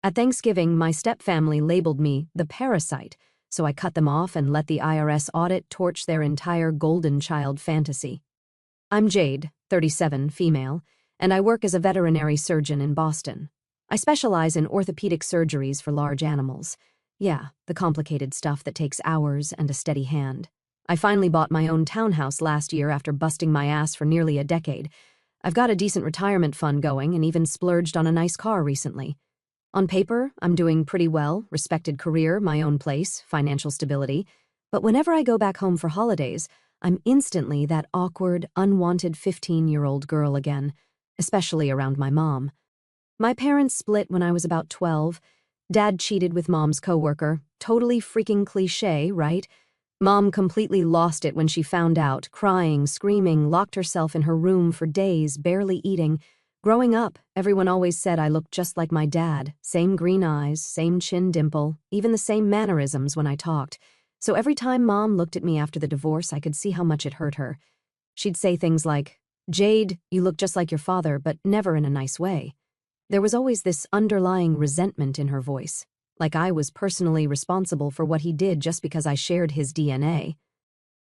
At Thanksgiving, my stepfamily labeled me the Parasite, so I cut them off and let the IRS audit torch their entire golden child fantasy. I'm Jade, 37, female, and I work as a veterinary surgeon in Boston. I specialize in orthopedic surgeries for large animals. Yeah, the complicated stuff that takes hours and a steady hand. I finally bought my own townhouse last year after busting my ass for nearly a decade. I've got a decent retirement fund going and even splurged on a nice car recently. On paper, I'm doing pretty well, respected career, my own place, financial stability. But whenever I go back home for holidays, I'm instantly that awkward, unwanted 15-year-old girl again, especially around my mom. My parents split when I was about 12. Dad cheated with Mom's coworker. Totally freaking cliché, right? Mom completely lost it when she found out, crying, screaming, locked herself in her room for days, barely eating. Growing up, everyone always said I looked just like my dad. Same green eyes, same chin dimple, even the same mannerisms when I talked. So every time Mom looked at me after the divorce, I could see how much it hurt her. She'd say things like, "Jade, you look just like your father, but never in a nice way." There was always this underlying resentment in her voice, like I was personally responsible for what he did just because I shared his DNA.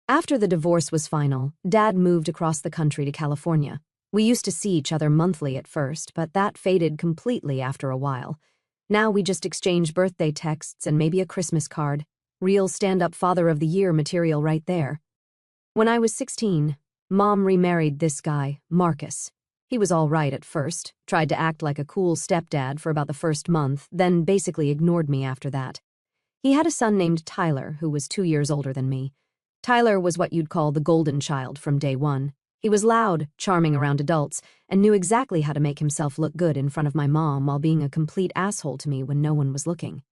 After the divorce was final, Dad moved across the country to California. We used to see each other monthly at first, but that faded completely after a while. Now we just exchange birthday texts and maybe a Christmas card. Real stand-up father of the year material right there. When I was 16, Mom remarried this guy, Marcus. He was all right at first, tried to act like a cool stepdad for about the first month, then basically ignored me after that. He had a son named Tyler, who was 2 years older than me. Tyler was what you'd call the golden child from day one. He was loud, charming around adults, and knew exactly how to make himself look good in front of my mom while being a complete asshole to me when no one was looking.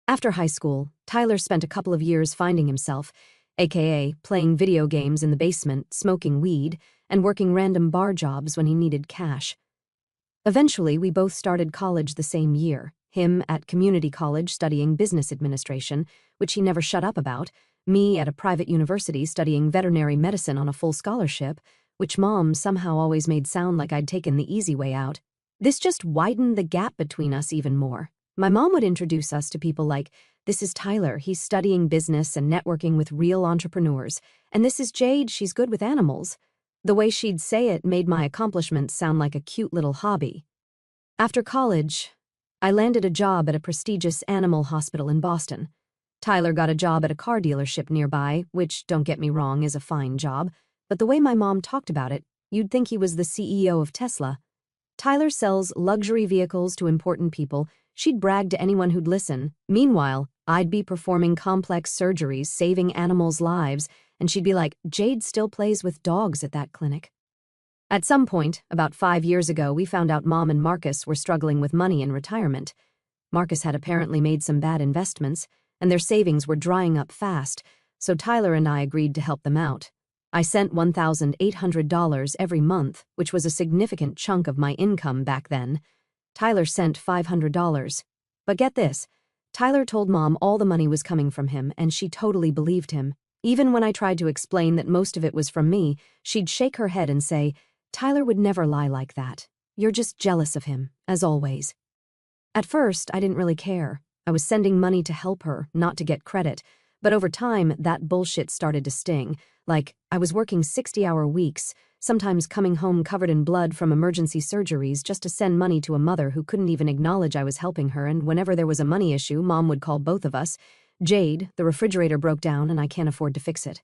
After high school, Tyler spent a couple of years finding himself, aka playing video games in the basement, smoking weed, and working random bar jobs when he needed cash. Eventually, we both started college the same year, him at community college studying business administration, which he never shut up about, me at a private university studying veterinary medicine on a full scholarship, which Mom somehow always made sound like I'd taken the easy way out. This just widened the gap between us even more. My mom would introduce us to people like, "This is Tyler, he's studying business and networking with real entrepreneurs. And this is Jade, she's good with animals." The way she'd say it made my accomplishments sound like a cute little hobby. After college, I landed a job at a prestigious animal hospital in Boston. Tyler got a job at a car dealership nearby, which, don't get me wrong, is a fine job, but the way my mom talked about it, you'd think he was the CEO of Tesla. Tyler sells luxury vehicles to important people. She'd brag to anyone who'd listen. Meanwhile, I'd be performing complex surgeries, saving animals' lives, and she'd be like, "Jade still plays with dogs at that clinic." At some point, about 5 years ago, we found out Mom and Marcus were struggling with money in retirement. Marcus had apparently made some bad investments, and their savings were drying up fast, so Tyler and I agreed to help them out. I sent $1,800 every month, which was a significant chunk of my income back then. Tyler sent $500. But get this, Tyler told Mom all the money was coming from him, and she totally believed him. Even when I tried to explain that most of it was from me, she'd shake her head and say, "Tyler would never lie like that. You're just jealous of him, as always." At first, I didn't really care. I was sending money to help her, not to get credit. But over time, that bullshit started to sting. Like, I was working 60-hour weeks, sometimes coming home covered in blood from emergency surgeries just to send money to a mother who couldn't even acknowledge I was helping her, and whenever there was a money issue, Mom would call both of us. "Jade, the refrigerator broke down and I can't afford to fix it."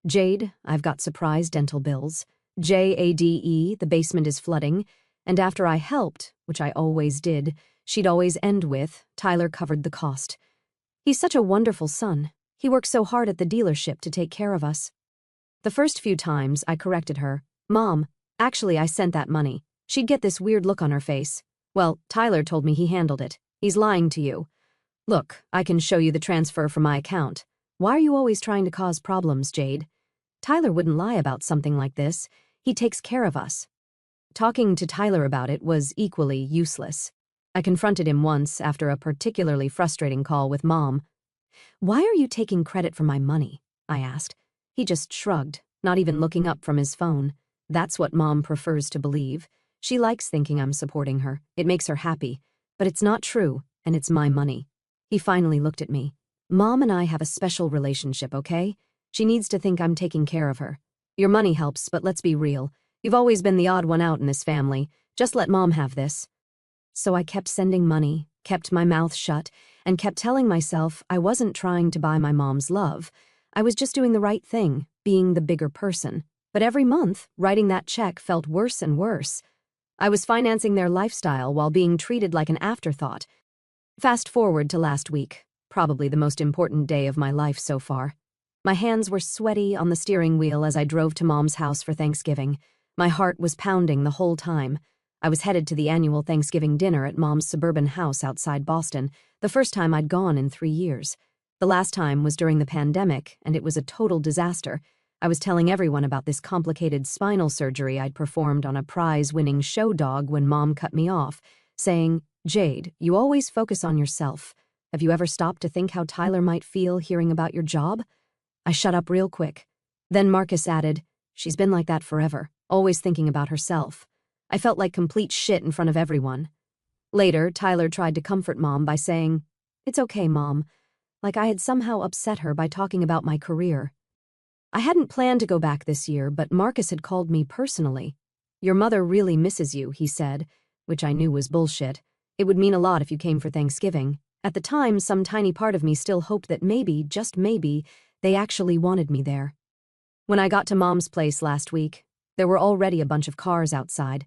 "Jade, I've got surprise dental bills." "JADE, the basement is flooding." And after I helped, which I always did, she'd always end with, "Tyler covered the cost." He's such a wonderful son. He works so hard at the dealership to take care of us. The first few times, I corrected her. "Mom, actually I sent that money." She'd get this weird look on her face. "Well, Tyler told me he handled it. He's lying to you." "Look, I can show you the transfer from my account." "Why are you always trying to cause problems, Jade?" "Tyler wouldn't lie about something like this. He takes care of us." Talking to Tyler about it was equally useless. I confronted him once after a particularly frustrating call with Mom. "Why are you taking credit for my money?" I asked. He just shrugged, not even looking up from his phone. That's what Mom prefers to believe. She likes thinking I'm supporting her. It makes her happy. But it's not true, and it's my money. He finally looked at me. Mom and I have a special relationship, okay? She needs to think I'm taking care of her. Your money helps, but let's be real. You've always been the odd one out in this family. Just let Mom have this. So I kept sending money, kept my mouth shut, and kept telling myself I wasn't trying to buy my mom's love. I was just doing the right thing, being the bigger person. But every month, writing that check felt worse and worse. I was financing their lifestyle while being treated like an afterthought. Fast forward to last week, probably the most important day of my life so far. My hands were sweaty on the steering wheel as I drove to Mom's house for Thanksgiving. My heart was pounding the whole time. I was headed to the annual Thanksgiving dinner at Mom's suburban house outside Boston, the first time I'd gone in 3 years. The last time was during the pandemic, and it was a total disaster. I was telling everyone about this complicated spinal surgery I'd performed on a prize-winning show dog when Mom cut me off, saying, "Jade, you always focus on yourself. Have you ever stopped to think how Tyler might feel hearing about your job?" I shut up real quick. Then Marcus added, "She's been like that forever, always thinking about herself." I felt like complete shit in front of everyone. Later, Tyler tried to comfort Mom by saying, "It's okay, Mom," like I had somehow upset her by talking about my career. I hadn't planned to go back this year, but Marcus had called me personally. "Your mother really misses you," he said, which I knew was bullshit. It would mean a lot if you came for Thanksgiving. At the time, some tiny part of me still hoped that maybe, just maybe, they actually wanted me there. When I got to Mom's place last week, there were already a bunch of cars outside.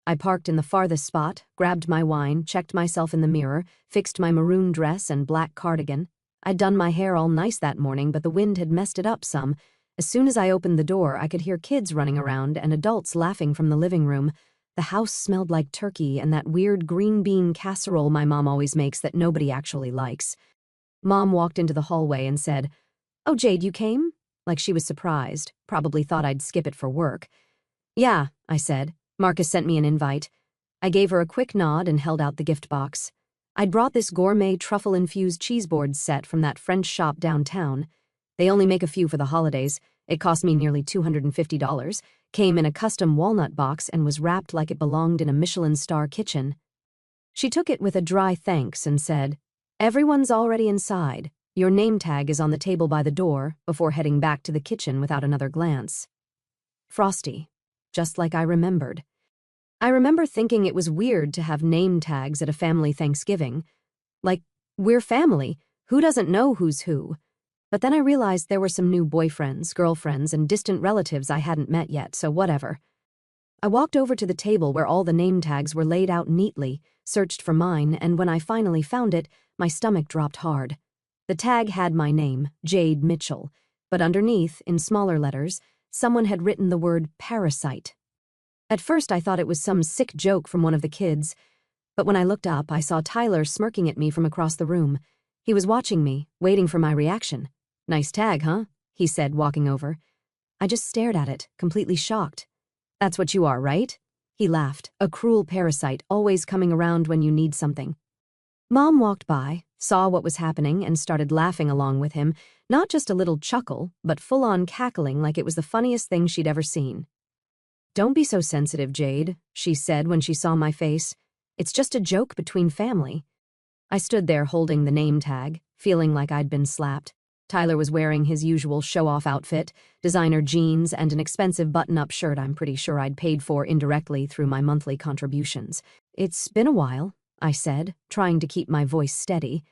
I parked in the farthest spot, grabbed my wine, checked myself in the mirror, fixed my maroon dress and black cardigan. I'd done my hair all nice that morning, but the wind had messed it up some. As soon as I opened the door, I could hear kids running around and adults laughing from the living room. The house smelled like turkey and that weird green bean casserole my mom always makes that nobody actually likes. Mom walked into the hallway and said, "Oh, Jade, you came?" Like she was surprised, probably thought I'd skip it for work. "Yeah," I said. "Marcus sent me an invite." I gave her a quick nod and held out the gift box. I'd brought this gourmet truffle-infused cheese boards set from that French shop downtown. They only make a few for the holidays. It cost me nearly $250, came in a custom walnut box and was wrapped like it belonged in a Michelin star kitchen. She took it with a dry thanks and said, "Everyone's already inside. Your name tag is on the table by the door," before heading back to the kitchen without another glance. Frosty. Just like I remembered. I remember thinking it was weird to have name tags at a family Thanksgiving. Like, we're family. Who doesn't know who's who? But then I realized there were some new boyfriends, girlfriends, and distant relatives I hadn't met yet, so whatever. I walked over to the table where all the name tags were laid out neatly, searched for mine, and when I finally found it, my stomach dropped hard. The tag had my name, Jade Mitchell, but underneath, in smaller letters, someone had written the word Parasite. At first I thought it was some sick joke from one of the kids, but when I looked up, I saw Tyler smirking at me from across the room. He was watching me, waiting for my reaction. "Nice tag, huh?" he said, walking over. I just stared at it, completely shocked. "That's what you are, right?" He laughed, a cruel parasite always coming around when you need something. Mom walked by, saw what was happening, and started laughing along with him, not just a little chuckle, but full-on cackling like it was the funniest thing she'd ever seen. "Don't be so sensitive, Jade," she said when she saw my face. "It's just a joke between family." I stood there holding the name tag, feeling like I'd been slapped. Tyler was wearing his usual show-off outfit, designer jeans, and an expensive button-up shirt I'm pretty sure I'd paid for indirectly through my monthly contributions. "It's been a while," I said, trying to keep my voice steady.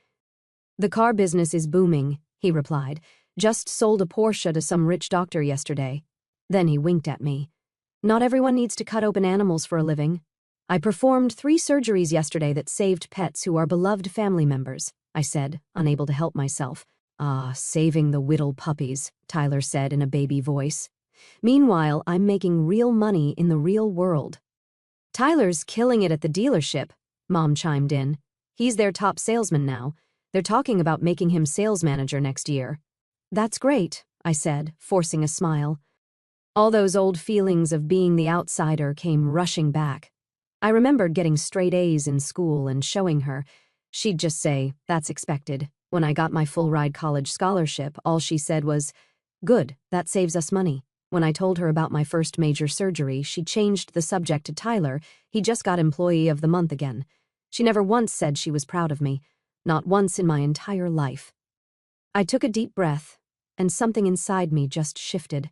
"The car business is booming," he replied. "Just sold a Porsche to some rich doctor yesterday." Then he winked at me. "Not everyone needs to cut open animals for a living. I performed 3 surgeries yesterday that saved pets who are beloved family members," I said, unable to help myself. "Ah, saving the whittle puppies," Tyler said in a baby voice. "Meanwhile, I'm making real money in the real world." "Tyler's killing it at the dealership," Mom chimed in. "He's their top salesman now. They're talking about making him sales manager next year." "That's great," I said, forcing a smile. All those old feelings of being the outsider came rushing back. I remembered getting straight A's in school and showing her. She'd just say, "That's expected." When I got my full-ride college scholarship, all she said was, "Good, that saves us money." When I told her about my first major surgery, she changed the subject to Tyler. He just got Employee of the Month again. She never once said she was proud of me, not once in my entire life. I took a deep breath, and something inside me just shifted.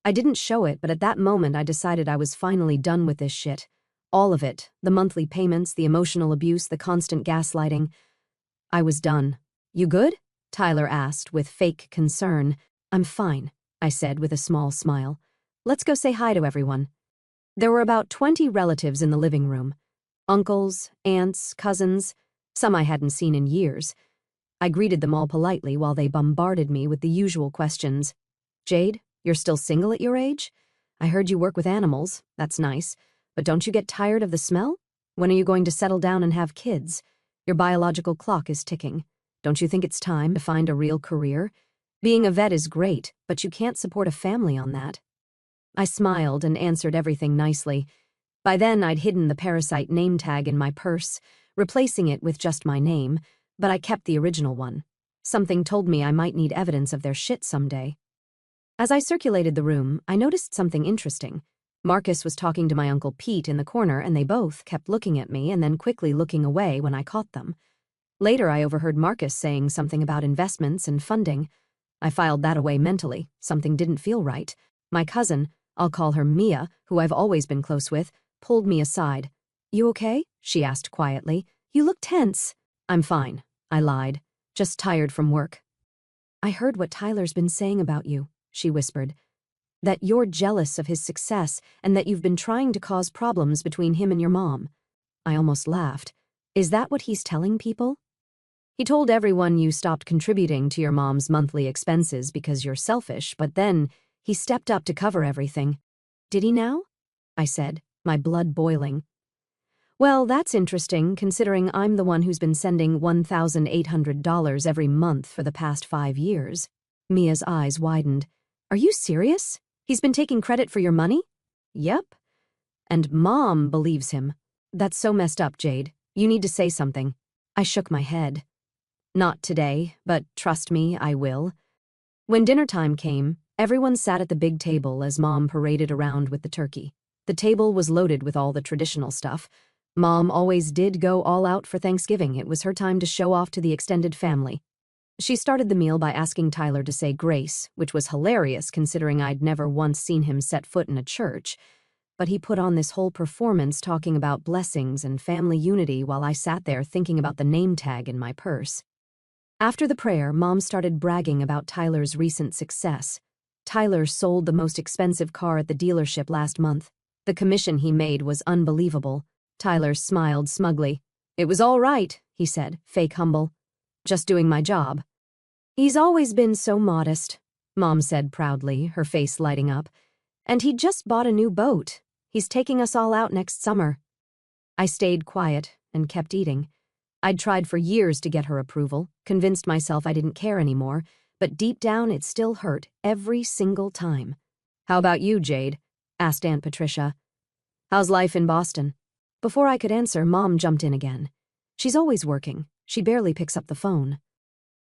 I didn't show it, but at that moment I decided I was finally done with this shit. All of it, the monthly payments, the emotional abuse, the constant gaslighting. I was done. You good? Tyler asked with fake concern. I'm fine, I said with a small smile. Let's go say hi to everyone. There were about 20 relatives in the living room. Uncles, aunts, cousins, some I hadn't seen in years. I greeted them all politely while they bombarded me with the usual questions. Jade, you're still single at your age? I heard you work with animals. That's nice. But don't you get tired of the smell? When are you going to settle down and have kids? Your biological clock is ticking. Don't you think it's time to find a real career? Being a vet is great, but you can't support a family on that. I smiled and answered everything nicely. By then, I'd hidden the Parasite name tag in my purse, replacing it with just my name, but I kept the original one. Something told me I might need evidence of their shit someday. As I circulated the room, I noticed something interesting. Marcus was talking to my Uncle Pete in the corner, and they both kept looking at me and then quickly looking away when I caught them. Later, I overheard Marcus saying something about investments and funding. I filed that away mentally. Something didn't feel right. My cousin, I'll call her Mia, who I've always been close with, pulled me aside. You okay? She asked quietly. You look tense. I'm fine, I lied. Just tired from work. I heard what Tyler's been saying about you, she whispered. That you're jealous of his success and that you've been trying to cause problems between him and your mom. I almost laughed. Is that what he's telling people? He told everyone you stopped contributing to your mom's monthly expenses because you're selfish, but then he stepped up to cover everything. Did he now? I said, my blood boiling. Well, that's interesting, considering I'm the one who's been sending $1,800 every month for the past 5 years. Mia's eyes widened. Are you serious? He's been taking credit for your money? Yep. And Mom believes him. That's so messed up, Jade. You need to say something. I shook my head. Not today, but trust me, I will. When dinner time came, everyone sat at the big table as Mom paraded around with the turkey. The table was loaded with all the traditional stuff. Mom always did go all out for Thanksgiving. It was her time to show off to the extended family. She started the meal by asking Tyler to say grace, which was hilarious considering I'd never once seen him set foot in a church. But he put on this whole performance talking about blessings and family unity while I sat there thinking about the name tag in my purse. After the prayer, Mom started bragging about Tyler's recent success. Tyler sold the most expensive car at the dealership last month. The commission he made was unbelievable. Tyler smiled smugly. It was all right, he said, fake humble. Just doing my job. He's always been so modest, Mom said proudly, her face lighting up. And he just bought a new boat. He's taking us all out next summer. I stayed quiet and kept eating. I'd tried for years to get her approval, convinced myself I didn't care anymore, but deep down it still hurt every single time. How about you, Jade? Asked Aunt Patricia. How's life in Boston? Before I could answer, Mom jumped in again. She's always working. She barely picks up the phone.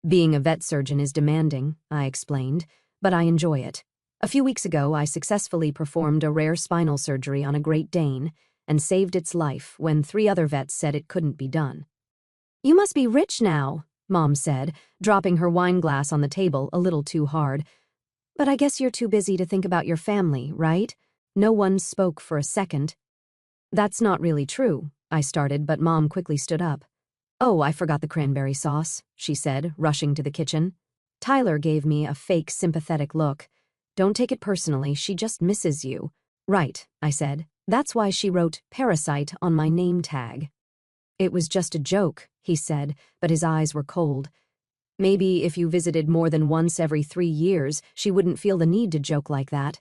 Being a vet surgeon is demanding, I explained, but I enjoy it. A few weeks ago, I successfully performed a rare spinal surgery on a Great Dane and saved its life when 3 other vets said it couldn't be done. You must be rich now, Mom said, dropping her wine glass on the table a little too hard. But I guess you're too busy to think about your family, right? No one spoke for a second. That's not really true, I started, but Mom quickly stood up. Oh, I forgot the cranberry sauce, she said, rushing to the kitchen. Tyler gave me a fake sympathetic look. Don't take it personally, she just misses you. Right, I said. That's why she wrote Parasite on my name tag. It was just a joke, he said, but his eyes were cold. Maybe if you visited more than once every 3 years, she wouldn't feel the need to joke like that.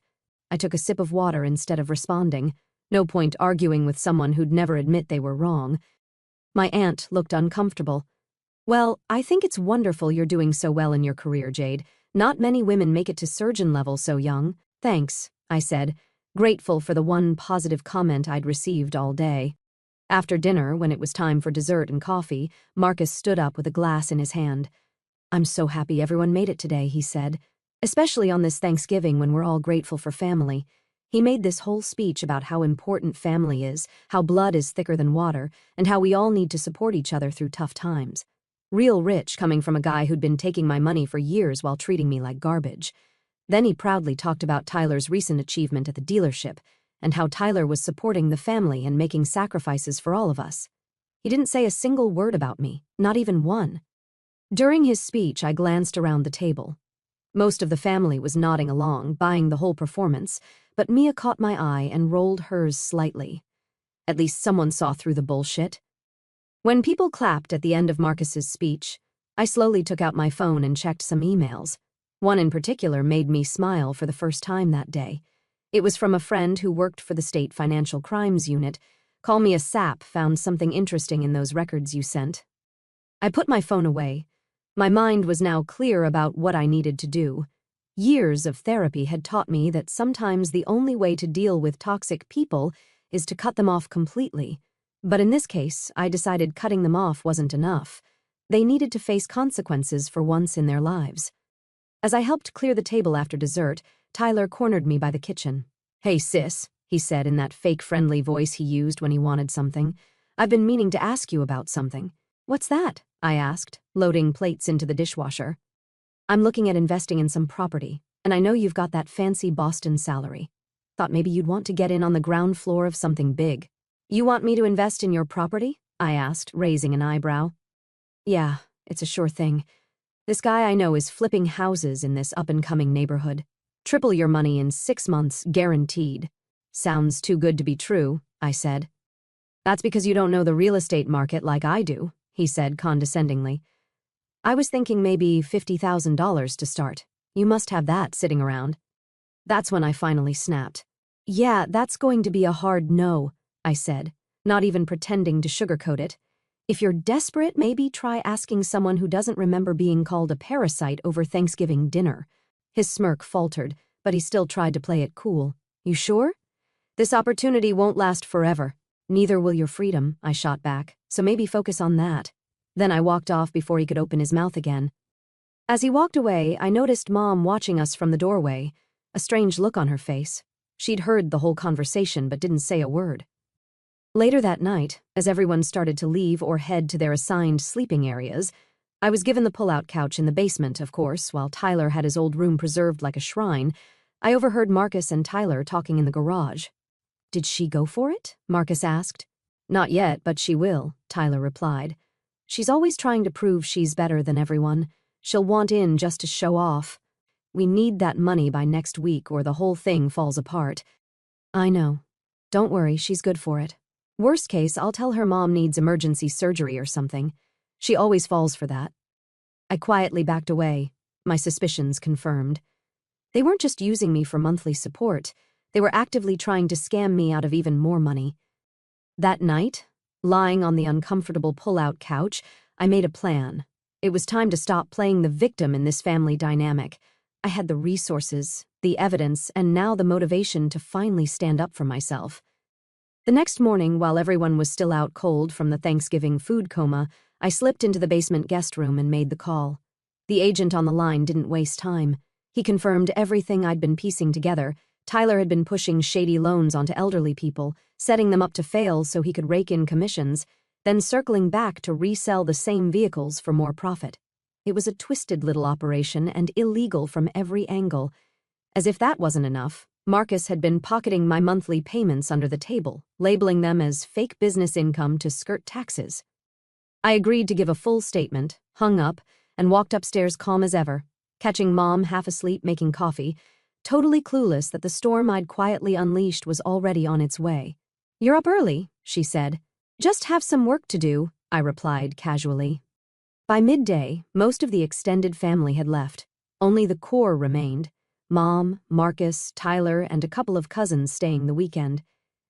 I took a sip of water instead of responding. No point arguing with someone who'd never admit they were wrong. My aunt looked uncomfortable. Well, I think it's wonderful you're doing so well in your career, Jade. Not many women make it to surgeon level so young. Thanks, I said, grateful for the one positive comment I'd received all day. After dinner, when it was time for dessert and coffee, Marcus stood up with a glass in his hand. I'm so happy everyone made it today, he said, especially on this Thanksgiving when we're all grateful for family. He made this whole speech about how important family is, how blood is thicker than water, and how we all need to support each other through tough times. Real rich coming from a guy who'd been taking my money for years while treating me like garbage. Then he proudly talked about Tyler's recent achievement at the dealership and how Tyler was supporting the family and making sacrifices for all of us. He didn't say a single word about me, not even one. During his speech, I glanced around the table. Most of the family was nodding along, buying the whole performance, but Mia caught my eye and rolled hers slightly. At least someone saw through the bullshit. When people clapped at the end of Marcus's speech, I slowly took out my phone and checked some emails. One in particular made me smile for the first time that day. It was from a friend who worked for the State Financial Crimes Unit. Call me a sap, found something interesting in those records you sent. I put my phone away. My mind was now clear about what I needed to do. Years of therapy had taught me that sometimes the only way to deal with toxic people is to cut them off completely. But in this case, I decided cutting them off wasn't enough. They needed to face consequences for once in their lives. As I helped clear the table after dessert, Tyler cornered me by the kitchen. "Hey, sis," he said in that fake friendly voice he used when he wanted something. "I've been meaning to ask you about something." "What's that?" I asked, loading plates into the dishwasher. "I'm looking at investing in some property, and I know you've got that fancy Boston salary. Thought maybe you'd want to get in on the ground floor of something big." "You want me to invest in your property?" I asked, raising an eyebrow. "Yeah, it's a sure thing. This guy I know is flipping houses in this up-and-coming neighborhood. Triple your money in 6 months, guaranteed." "Sounds too good to be true," I said. "That's because you don't know the real estate market like I do," he said condescendingly. "I was thinking maybe $50,000 to start. You must have that sitting around." That's when I finally snapped. "Yeah, that's going to be a hard no," I said, not even pretending to sugarcoat it. "If you're desperate, maybe try asking someone who doesn't remember being called a parasite over Thanksgiving dinner." His smirk faltered, but he still tried to play it cool. "You sure? This opportunity won't last forever. Neither will your freedom," I shot back, "so maybe focus on that." Then I walked off before he could open his mouth again. As he walked away, I noticed Mom watching us from the doorway, a strange look on her face. She'd heard the whole conversation but didn't say a word. Later that night, as everyone started to leave or head to their assigned sleeping areas, I was given the pull-out couch in the basement, of course, while Tyler had his old room preserved like a shrine. I overheard Marcus and Tyler talking in the garage. "Did she go for it?" Marcus asked. "Not yet, but she will," Tyler replied. "She's always trying to prove she's better than everyone. She'll want in just to show off. We need that money by next week or the whole thing falls apart." "I know. Don't worry, she's good for it. Worst case, I'll tell her mom needs emergency surgery or something. She always falls for that." I quietly backed away, my suspicions confirmed. They weren't just using me for monthly support. They were actively trying to scam me out of even more money. That night, lying on the uncomfortable pull-out couch, I made a plan. It was time to stop playing the victim in this family dynamic. I had the resources, the evidence, and now the motivation to finally stand up for myself. The next morning, while everyone was still out cold from the Thanksgiving food coma, I slipped into the basement guest room and made the call. The agent on the line didn't waste time. He confirmed everything I'd been piecing together. Tyler had been pushing shady loans onto elderly people, setting them up to fail so he could rake in commissions, then circling back to resell the same vehicles for more profit. It was a twisted little operation and illegal from every angle. As if that wasn't enough, Marcus had been pocketing my monthly payments under the table, labeling them as fake business income to skirt taxes. I agreed to give a full statement, hung up, and walked upstairs calm as ever, catching Mom half asleep making coffee, totally clueless that the storm I'd quietly unleashed was already on its way. "You're up early," she said. "Just have some work to do," I replied casually. By midday, most of the extended family had left. Only the core remained. Mom, Marcus, Tyler, and a couple of cousins staying the weekend.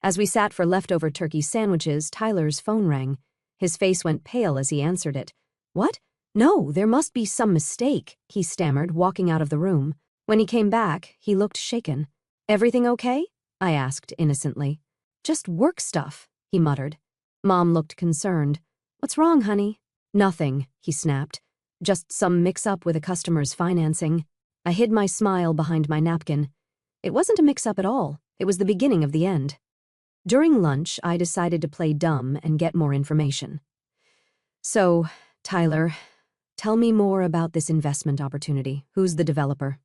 As we sat for leftover turkey sandwiches, Tyler's phone rang. His face went pale as he answered it. "What? No, there must be some mistake," he stammered, walking out of the room. When he came back, he looked shaken. "Everything okay?" I asked innocently. "Just work stuff," he muttered. Mom looked concerned. "What's wrong, honey?" "Nothing," he snapped. "Just some mix-up with a customer's financing." I hid my smile behind my napkin. It wasn't a mix-up at all. It was the beginning of the end. During lunch, I decided to play dumb and get more information. So, Tyler, tell me more about this investment opportunity. Who's the developer?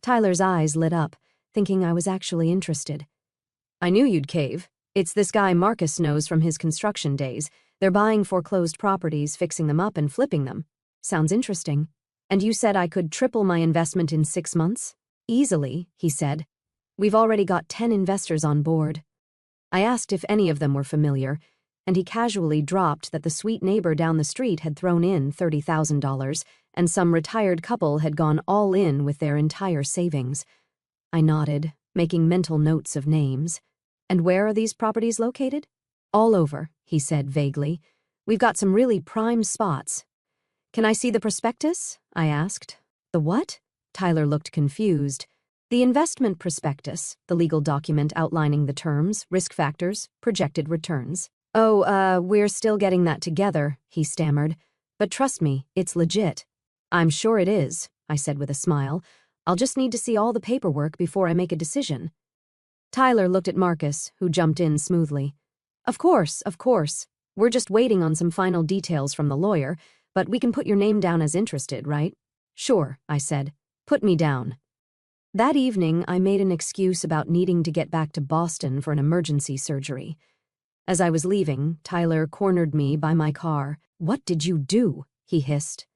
Tyler's eyes lit up, thinking I was actually interested. I knew you'd cave. It's this guy Marcus knows from his construction days. They're buying foreclosed properties, fixing them up, and flipping them. Sounds interesting. And you said I could triple my investment in 6 months? Easily, he said. We've already got 10 investors on board. I asked if any of them were familiar, and he casually dropped that the sweet neighbor down the street had thrown in $30,000, and some retired couple had gone all in with their entire savings. I nodded, making mental notes of names. And where are these properties located? All over, he said vaguely. We've got some really prime spots. Can I see the prospectus? I asked. The what? Tyler looked confused. The investment prospectus, the legal document outlining the terms, risk factors, projected returns. Oh, we're still getting that together, he stammered. But trust me, it's legit. I'm sure it is, I said with a smile. I'll just need to see all the paperwork before I make a decision. Tyler looked at Marcus, who jumped in smoothly. Of course. We're just waiting on some final details from the lawyer, but we can put your name down as interested, right? Sure, I said. Put me down. That evening, I made an excuse about needing to get back to Boston for an emergency surgery. As I was leaving, Tyler cornered me by my car. What did you do? He hissed.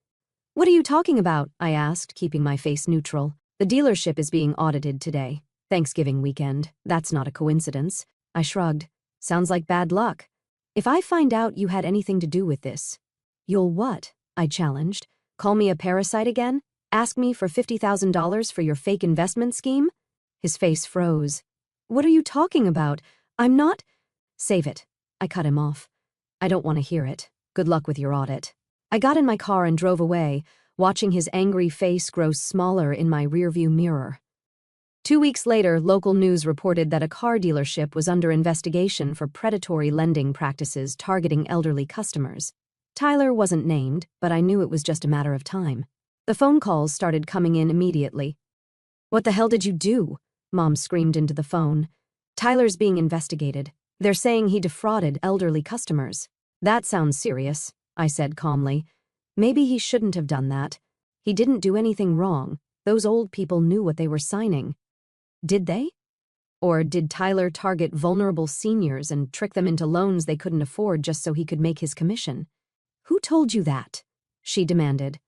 What are you talking about? I asked, keeping my face neutral. The dealership is being audited today. Thanksgiving weekend. That's not a coincidence. I shrugged. Sounds like bad luck. If I find out you had anything to do with this. You'll what? I challenged. Call me a parasite again? Ask me for $50,000 for your fake investment scheme? His face froze. What are you talking about? I'm not… Save it. I cut him off. I don't want to hear it. Good luck with your audit. I got in my car and drove away, watching his angry face grow smaller in my rearview mirror. 2 weeks later, local news reported that a car dealership was under investigation for predatory lending practices targeting elderly customers. Tyler wasn't named, but I knew it was just a matter of time. The phone calls started coming in immediately. What the hell did you do? Mom screamed into the phone. Tyler's being investigated. They're saying he defrauded elderly customers. That sounds serious, I said calmly. Maybe he shouldn't have done that. He didn't do anything wrong. Those old people knew what they were signing. Did they? Or did Tyler target vulnerable seniors and trick them into loans they couldn't afford just so he could make his commission? Who told you that? She demanded.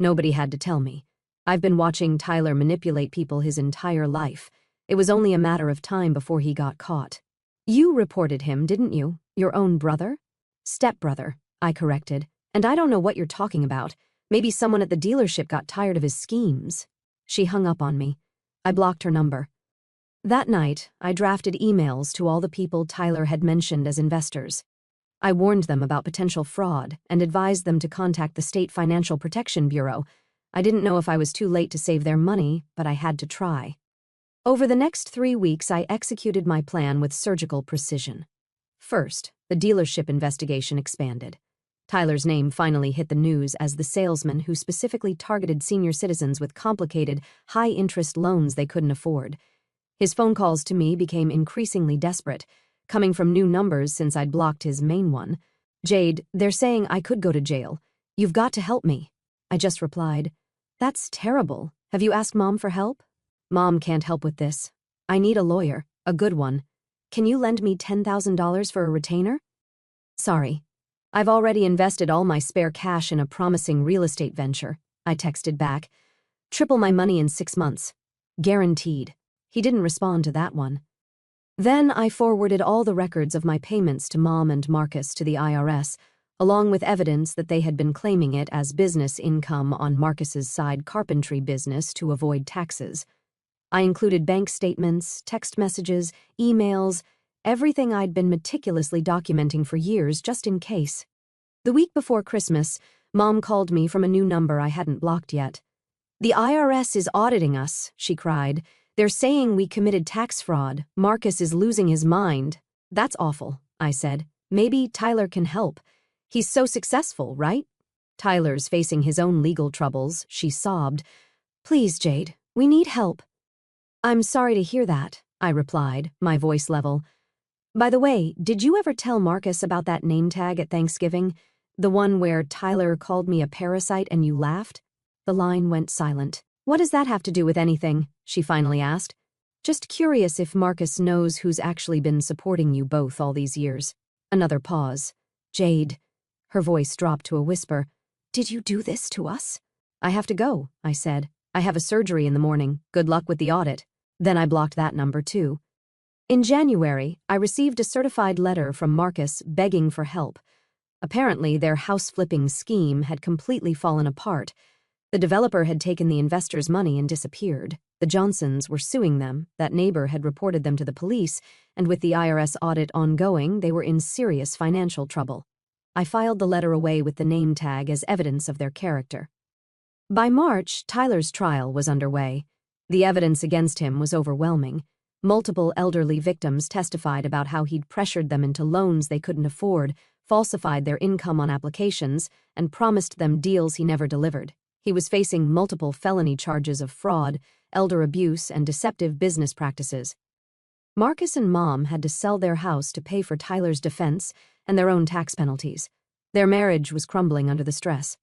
Nobody had to tell me. I've been watching Tyler manipulate people his entire life. It was only a matter of time before he got caught. You reported him, didn't you? Your own brother? Stepbrother, I corrected. And I don't know what you're talking about. Maybe someone at the dealership got tired of his schemes. She hung up on me. I blocked her number. That night, I drafted emails to all the people Tyler had mentioned as investors. I warned them about potential fraud and advised them to contact the State Financial Protection Bureau. I didn't know if I was too late to save their money, but I had to try. Over the next 3 weeks, I executed my plan with surgical precision. First, the dealership investigation expanded. Tyler's name finally hit the news as the salesman who specifically targeted senior citizens with complicated, high-interest loans they couldn't afford. His phone calls to me became increasingly desperate, coming from new numbers since I'd blocked his main one. Jade, they're saying I could go to jail. You've got to help me. I just replied, That's terrible. Have you asked Mom for help? Mom can't help with this. I need a lawyer, a good one. Can you lend me $10,000 for a retainer? Sorry. I've already invested all my spare cash in a promising real estate venture, I texted back. Triple my money in 6 months. Guaranteed. He didn't respond to that one. Then I forwarded all the records of my payments to Mom and Marcus to the IRS, along with evidence that they had been claiming it as business income on Marcus's side carpentry business to avoid taxes. I included bank statements, text messages, emails, everything I'd been meticulously documenting for years just in case. The week before Christmas, Mom called me from a new number I hadn't blocked yet. The IRS is auditing us, she cried. They're saying we committed tax fraud. Marcus is losing his mind. That's awful, I said. Maybe Tyler can help. He's so successful, right? Tyler's facing his own legal troubles, she sobbed. Please, Jade, we need help. I'm sorry to hear that. I replied, my voice level. By the way, did you ever tell Marcus about that name tag at Thanksgiving? The one where Tyler called me a parasite and you laughed? The line went silent. What does that have to do with anything? She finally asked. Just curious if Marcus knows who's actually been supporting you both all these years. Another pause. Jade. Her voice dropped to a whisper. Did you do this to us? I have to go, I said. I have a surgery in the morning. Good luck with the audit. Then I blocked that number too. In January, I received a certified letter from Marcus begging for help. Apparently, their house-flipping scheme had completely fallen apart. The developer had taken the investors' money and disappeared. The Johnsons were suing them, that neighbor had reported them to the police, and with the IRS audit ongoing, they were in serious financial trouble. I filed the letter away with the name tag as evidence of their character. By March, Tyler's trial was underway. The evidence against him was overwhelming. Multiple elderly victims testified about how he'd pressured them into loans they couldn't afford, falsified their income on applications, and promised them deals he never delivered. He was facing multiple felony charges of fraud, elder abuse, and deceptive business practices. Marcus and Mom had to sell their house to pay for Tyler's defense and their own tax penalties. Their marriage was crumbling under the stress.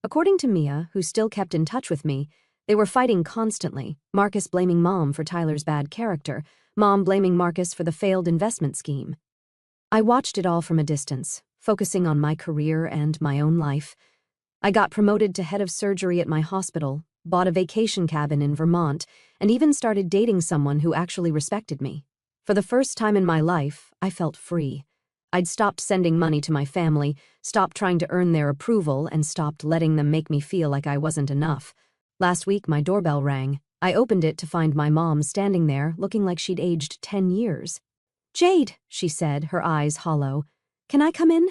According to Mia, who still kept in touch with me, they were fighting constantly, Marcus blaming Mom for Tyler's bad character, Mom blaming Marcus for the failed investment scheme. I watched it all from a distance, focusing on my career and my own life. I got promoted to head of surgery at my hospital, bought a vacation cabin in Vermont, and even started dating someone who actually respected me. For the first time in my life, I felt free. I'd stopped sending money to my family, stopped trying to earn their approval, and stopped letting them make me feel like I wasn't enough. Last week, my doorbell rang. I opened it to find my mom standing there, looking like she'd aged 10 years. Jade, she said, her eyes hollow. Can I come in?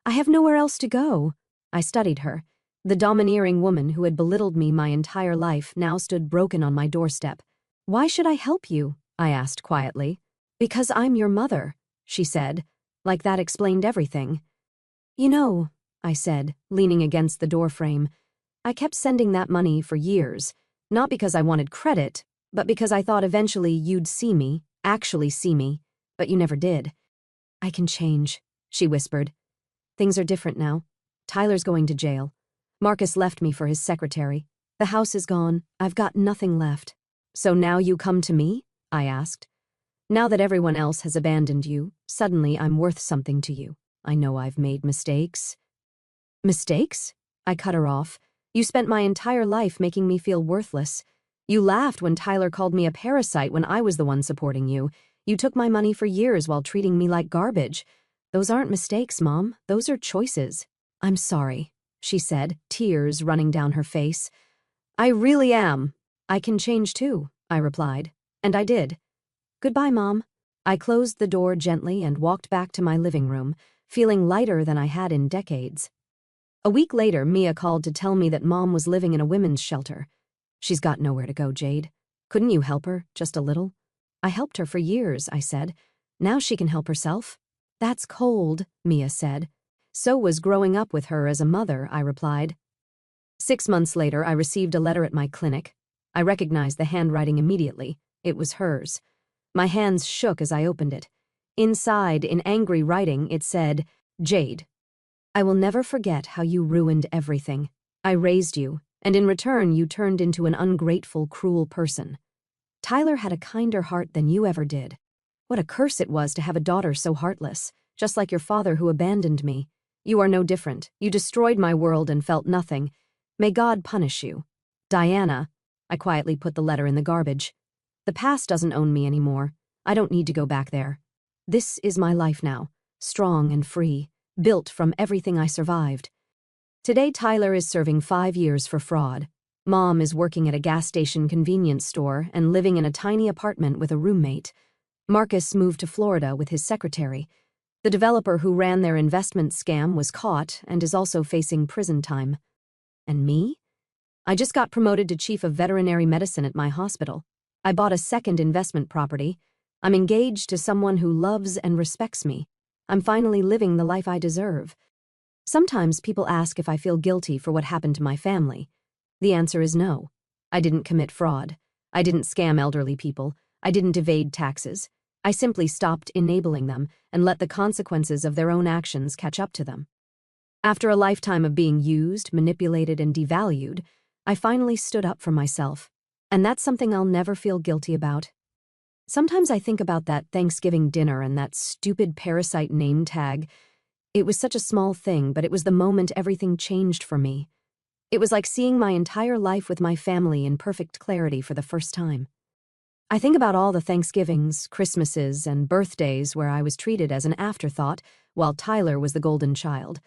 I have nowhere else to go. I studied her. The domineering woman who had belittled me my entire life now stood broken on my doorstep. Why should I help you? I asked quietly. Because I'm your mother, she said, like that explained everything. You know, I said, leaning against the doorframe, I kept sending that money for years, not because I wanted credit, but because I thought eventually you'd see me, actually see me, but you never did. I can change, she whispered. Things are different now. Tyler's going to jail. Marcus left me for his secretary. The house is gone. I've got nothing left. So now you come to me? I asked. Now that everyone else has abandoned you, suddenly I'm worth something to you. I know I've made mistakes. Mistakes? I cut her off. You spent my entire life making me feel worthless. You laughed when Tyler called me a parasite when I was the one supporting you. You took my money for years while treating me like garbage. Those aren't mistakes, Mom. Those are choices. I'm sorry, she said, tears running down her face. I really am. I can change too, I replied. And I did. Goodbye, Mom. I closed the door gently and walked back to my living room, feeling lighter than I had in decades. A week later, Mia called to tell me that Mom was living in a women's shelter. She's got nowhere to go, Jade. Couldn't you help her, just a little? I helped her for years, I said. Now she can help herself. That's cold, Mia said. So was growing up with her as a mother, I replied. 6 months later, I received a letter at my clinic. I recognized the handwriting immediately. It was hers. My hands shook as I opened it. Inside, in angry writing, it said, Jade, I will never forget how you ruined everything. I raised you, and in return you turned into an ungrateful, cruel person. Tyler had a kinder heart than you ever did. What a curse it was to have a daughter so heartless, just like your father who abandoned me. You are no different. You destroyed my world and felt nothing. May God punish you. Diana, I quietly put the letter in the garbage. The past doesn't own me anymore. I don't need to go back there. This is my life now, strong and free, built from everything I survived. Today, Tyler is serving 5 years for fraud. Mom is working at a gas station convenience store and living in a tiny apartment with a roommate. Marcus moved to Florida with his secretary. The developer who ran their investment scam was caught and is also facing prison time. And me? I just got promoted to chief of veterinary medicine at my hospital. I bought a second investment property. I'm engaged to someone who loves and respects me. I'm finally living the life I deserve. Sometimes people ask if I feel guilty for what happened to my family. The answer is no. I didn't commit fraud. I didn't scam elderly people. I didn't evade taxes. I simply stopped enabling them and let the consequences of their own actions catch up to them. After a lifetime of being used, manipulated, and devalued, I finally stood up for myself. And that's something I'll never feel guilty about. Sometimes I think about that Thanksgiving dinner and that stupid Parasite name tag. It was such a small thing, but it was the moment everything changed for me. It was like seeing my entire life with my family in perfect clarity for the first time. I think about all the Thanksgivings, Christmases, and birthdays where I was treated as an afterthought while Tyler was the golden child.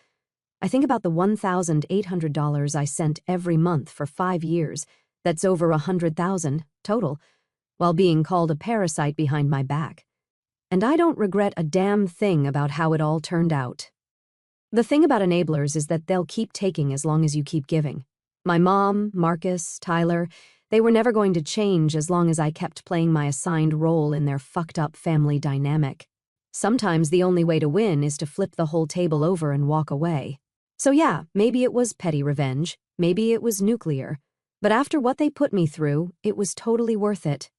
I think about the $1,800 I sent every month for 5 years. That's over $100,000 total, while being called a parasite behind my back. And I don't regret a damn thing about how it all turned out. The thing about enablers is that they'll keep taking as long as you keep giving. My mom, Marcus, Tyler, they were never going to change as long as I kept playing my assigned role in their fucked-up family dynamic. Sometimes the only way to win is to flip the whole table over and walk away. So yeah, maybe it was petty revenge, maybe it was nuclear, but after what they put me through, it was totally worth it.